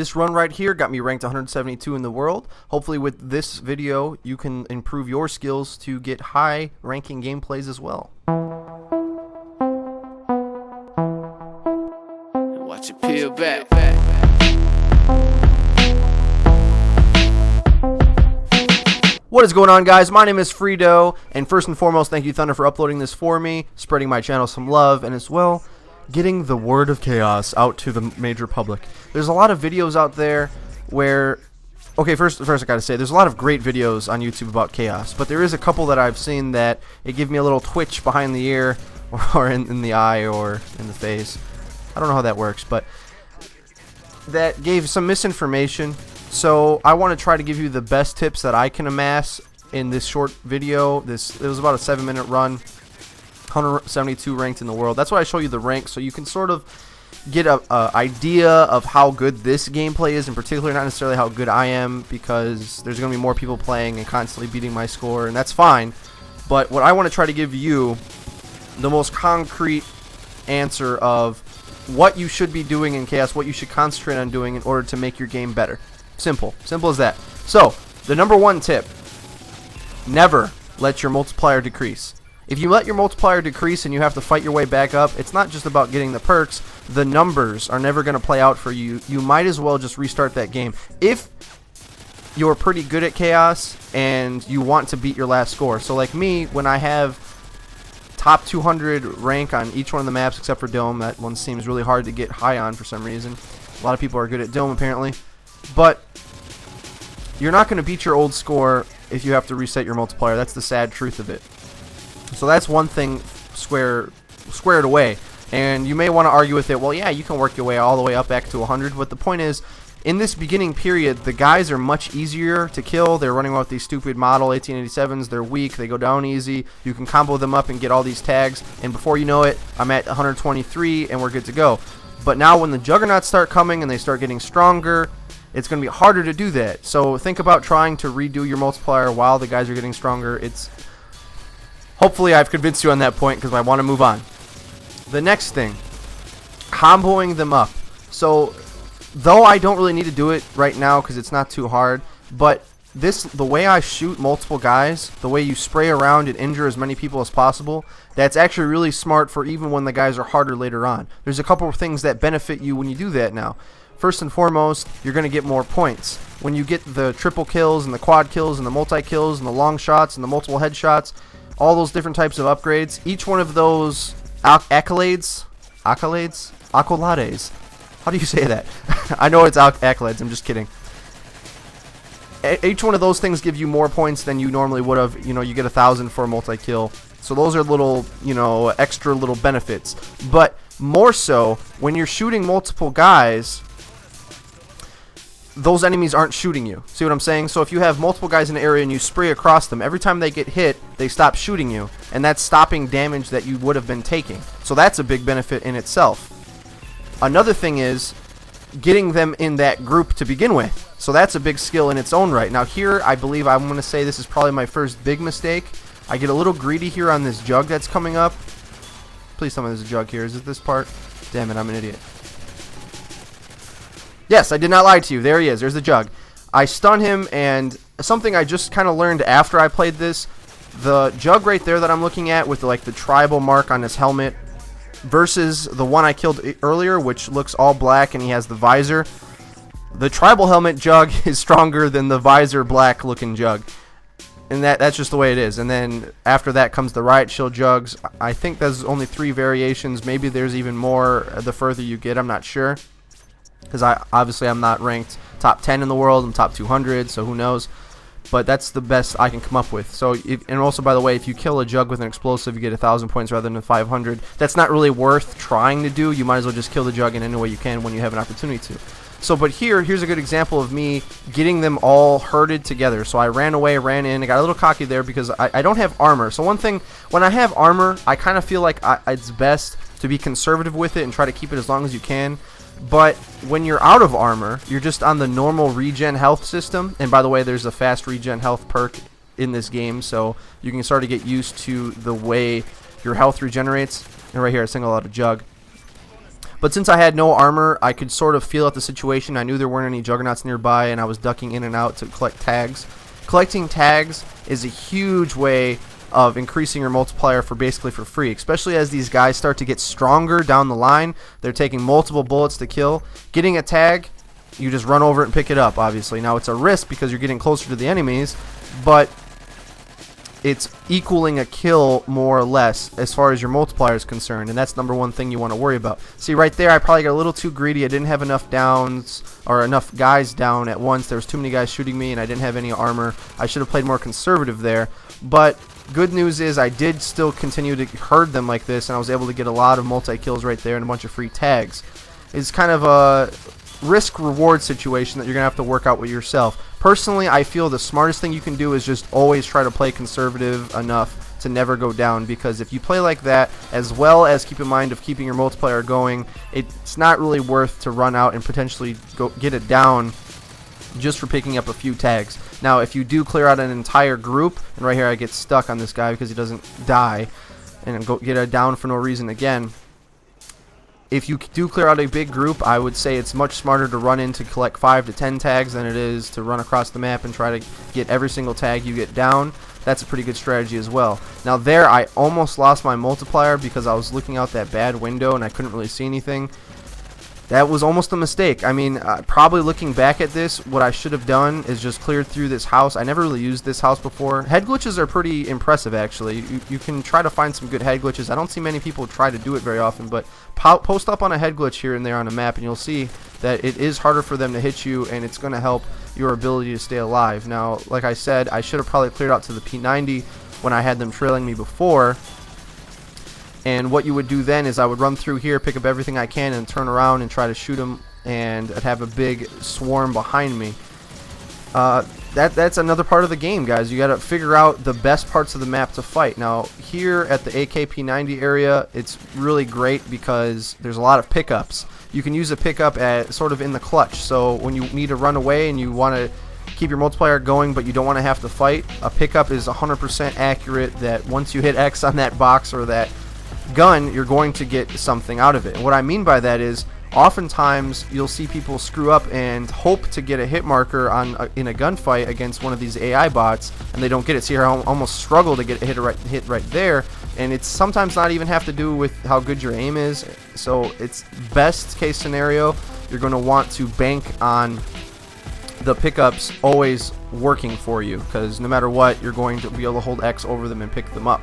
This run right here got me ranked 172 in the world. Hopefully with this video you can improve your skills to get high ranking gameplays as well. Watch it peel back. What is going on, guys? My name is Fredo, and first and foremost, thank you, Thunder, for uploading this for me, spreading my channel some love, and as well, getting the word of chaos out to the major public. There's a lot of videos out there where, okay, first I gotta say, there's a lot of great videos on YouTube about chaos, but there is a couple that I've seen that it give me a little twitch behind the ear, or in the eye, or in the face. I don't know how that works, but that gave some misinformation. So I want to try to give you the best tips that I can amass in this short video. It was about a 7-minute run, 172 ranked in the world. That's why I show you the rank, so you can sort of get a idea of how good this gameplay is in particular, not necessarily how good I am, because there's going to be more people playing and constantly beating my score, and that's fine. But what I want to try to give you the most concrete answer of what you should be doing in Chaos, what you should concentrate on doing in order to make your game better. Simple as that. So the number one tip: never let your multiplier decrease. If you let your multiplier decrease and you have to fight your way back up, it's not just about getting the perks. The numbers are never going to play out for you. You might as well just restart that game. If you're pretty good at Chaos and you want to beat your last score, so like me, when I have top 200 rank on each one of the maps except for Dome, that one seems really hard to get high on for some reason. A lot of people are good at Dome apparently, but you're not going to beat your old score if you have to reset your multiplier. That's the sad truth of it. So that's one thing squared away. And you may want to argue with it, well, yeah, you can work your way all the way up back to 100, but the point is, in this beginning period, the guys are much easier to kill. They're running with these stupid model 1887s. They're weak. They go down easy. You can combo them up and get all these tags, and before you know it, I'm at 123 and we're good to go. But now when the juggernauts start coming and they start getting stronger, it's going to be harder to do that. So think about trying to redo your multiplier while the guys are getting stronger. Hopefully I've convinced you on that point, because I want to move on. The next thing, comboing them up. So though I don't really need to do it right now because it's not too hard, but the way I shoot multiple guys, the way you spray around and injure as many people as possible, that's actually really smart for even when the guys are harder later on. There's a couple of things that benefit you when you do that now. First and foremost, you're going to get more points. When you get the triple kills and the quad kills and the multi-kills and the long shots and the multiple headshots, all those different types of upgrades, each one of those accolades, how do you say that? I know it's accolades, I'm just kidding. Each one of those things give you more points than you normally would have. You know, you get 1,000 for a multi-kill. So those are little, extra little benefits. But more so, when you're shooting multiple guys, those enemies aren't shooting you. See what I'm saying? So if you have multiple guys in an area and you spray across them, every time they get hit, they stop shooting you. And that's stopping damage that you would have been taking. So that's a big benefit in itself. Another thing is getting them in that group to begin with. So that's a big skill in its own right. Now here, I believe I'm going to say this is probably my first big mistake. I get a little greedy here on this jug that's coming up. Please tell me there's a jug here. Is it this part? Damn it, I'm an idiot. Yes, I did not lie to you. There he is. There's the jug. I stun him, and something I just kind of learned after I played this, the jug right there that I'm looking at with the tribal mark on his helmet versus the one I killed earlier, which looks all black and he has the visor. The tribal helmet jug is stronger than the visor black looking jug. And that's just the way it is. And then after that comes the riot shield jugs. I think there's only 3 variations. Maybe there's even more the further you get. I'm not sure, because obviously I'm not ranked top 10 in the world. I'm top 200, so who knows. But that's the best I can come up with. So, and also, by the way, if you kill a jug with an explosive, you get 1,000 points rather than 500. That's not really worth trying to do. You might as well just kill the jug in any way you can when you have an opportunity to. So, but here's a good example of me getting them all herded together. So I ran away, ran in, I got a little cocky there because I don't have armor. So one thing, when I have armor, I kind of feel like it's best to be conservative with it and try to keep it as long as you can. But when you're out of armor, you're just on the normal regen health system. And by the way, there's a fast regen health perk in this game, so you can start to get used to the way your health regenerates. And right here, I single out a jug. But since I had no armor, I could sort of feel out the situation. I knew there weren't any juggernauts nearby, and I was ducking in and out to collect tags. Collecting tags is a huge way of increasing your multiplier for basically for free, especially as these guys start to get stronger down the line. They're taking multiple bullets to kill. Getting a tag, you just run over it and pick it up, obviously. Now, it's a risk because you're getting closer to the enemies, but it's equaling a kill more or less as far as your multiplier is concerned, and that's number one thing you want to worry about. See, right there, I probably got a little too greedy. I didn't have enough downs or enough guys down at once. There was too many guys shooting me, and I didn't have any armor. I should have played more conservative there, but good news is I did still continue to herd them like this, and I was able to get a lot of multi-kills right there and a bunch of free tags. It's kind of a risk-reward situation that you're going to have to work out with yourself. Personally, I feel the smartest thing you can do is just always try to play conservative enough to never go down, because if you play like that, as well as keep in mind of keeping your multiplier going, it's not really worth to run out and potentially go get it down just for picking up a few tags. Now, if you do clear out an entire group, and right here I get stuck on this guy because he doesn't die, and go get a down for no reason again. If you do clear out a big group, I would say it's much smarter to run in to collect 5 to 10 tags than it is to run across the map and try to get every single tag you get down. That's a pretty good strategy as well. Now there, I almost lost my multiplier because I was looking out that bad window and I couldn't really see anything. That was almost a mistake. I mean, probably looking back at this, what I should have done is just cleared through this house. I never really used this house before. Head glitches are pretty impressive, actually. You can try to find some good head glitches. I don't see many people try to do it very often, but post up on a head glitch here and there on a map, and you'll see that it is harder for them to hit you, and it's going to help your ability to stay alive. Now, like I said, I should have probably cleared out to the P90 when I had them trailing me before. And what you would do then is I would run through here, pick up everything I can, and turn around and try to shoot them, and I'd have a big swarm behind me. That's another part of the game, guys. You got to figure out the best parts of the map to fight. Now, here at the AKP90 area, it's really great because there's a lot of pickups. You can use a pickup at sort of in the clutch. So when you need to run away and you want to keep your multiplier going, but you don't want to have to fight, a pickup is 100% accurate that once you hit X on that box or that gun, you're going to get something out of it. And what I mean by that is, oftentimes you'll see people screw up and hope to get a hit marker on in a gunfight against one of these AI bots, and they don't get it. See here, I almost struggle to get a hit right there, and it's sometimes not even have to do with how good your aim is. So it's best case scenario, you're going to want to bank on the pickups always working for you, because no matter what, you're going to be able to hold X over them and pick them up.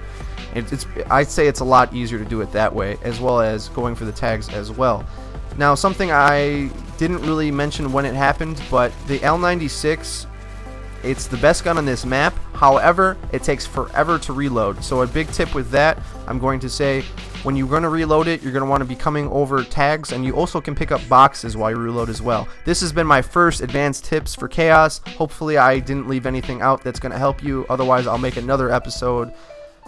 I'd say it's a lot easier to do it that way, as well as going for the tags as well. Now, something I didn't really mention when it happened, but the L96, it's the best gun on this map. However, it takes forever to reload. So a big tip with that, I'm going to say, when you're going to reload it, you're going to want to be coming over tags, and you also can pick up boxes while you reload as well. This has been my first advanced tips for Chaos. Hopefully I didn't leave anything out that's going to help you. Otherwise, I'll make another episode.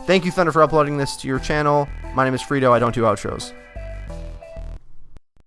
Thank you, Thunder, for uploading this to your channel. My name is Frito. I don't do outros.